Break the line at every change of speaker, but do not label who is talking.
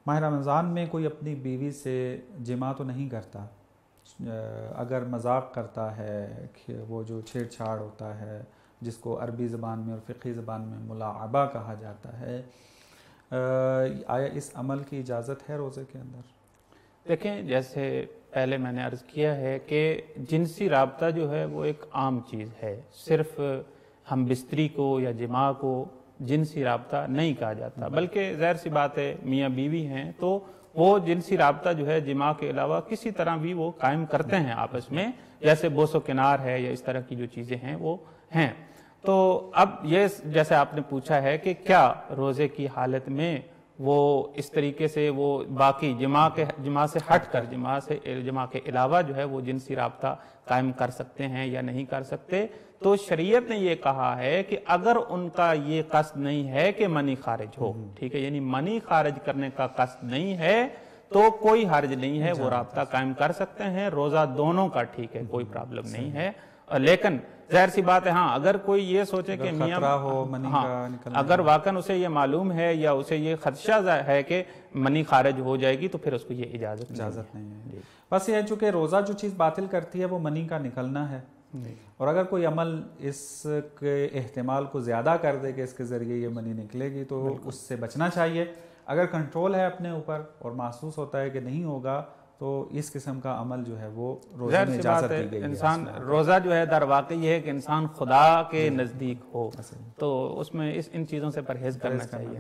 ماہ رمضان میں کوئی اپنی بیوی سے جماع تو نہیں کرتا، اگر مذاق کرتا ہے کہ وہ جو چھیڑ چھاڑ ہوتا ہے جس کو عربی زبان میں اور فقہی زبان میں ملاعبہ کہا جاتا ہے، آیا اس عمل کی اجازت ہے روزے کے اندر؟
دیکھیں، جیسے پہلے میں نے عرض کیا ہے کہ جنسی رابطہ جو ہے وہ ایک عام چیز ہے، صرف ہم بستری کو یا جماع کو جنسی رابطہ نہیں کہا جاتا، بلکہ ظاہر سی بات ہے میاں بیوی ہیں تو وہ جنسی رابطہ جو ہے جماع کے علاوہ کسی طرح بھی وہ قائم کرتے ہیں آپس میں، جیسے بوس و کنار ہے یا اس طرح کی جو چیزیں ہیں وہ ہیں۔ تو اب یہ جیسے آپ نے پوچھا ہے کہ کیا روزے کی حالت میں وہ اس طریقے سے وہ باقی جماع سے ہٹ کر جماع کے علاوہ جو ہے وہ جنسی رابطہ قائم کر سکتے ہیں یا نہیں کر سکتے، تو شریعت نے یہ کہا ہے کہ اگر ان کا یہ قصد نہیں ہے کہ منی خارج ہو، ٹھیک ہے، یعنی منی خارج کرنے کا قصد نہیں ہے تو کوئی حرج نہیں ہے، وہ رابطہ قائم کر سکتے ہیں، روزہ دونوں کا ٹھیک ہے، کوئی پرابلم نہیں ہے۔ لیکن ظاہر سی بات ہے، ہاں اگر کوئی یہ سوچے کہ میاں اگر واقعاً اسے یہ معلوم ہے یا اسے یہ خدشہ ہے کہ منی خارج ہو جائے گی تو پھر اس کو یہ اجازت نہیں ہے۔
بس یہ ہے چونکہ روزہ جو چیز باطل کرتی ہے وہ منی کا نکلنا ہے، اور اگر کوئی عمل اس کے احتمال کو زیادہ کر دے کہ اس کے ذریعے یہ منی نکلے گی تو اس سے بچنا چاہیے۔ اگر کنٹرول ہے اپنے اوپر اور محسوس ہوتا ہے کہ نہیں ہوگا تو اس قسم کا عمل جو ہے وہ روزے میں اجازت دی گئی ہے۔
انسان روزہ جو ہے در واقع یہ ہے کہ انسان خدا کے نزدیک ہو، تو اس میں ان چیزوں سے پرہیز کرنا چاہیے۔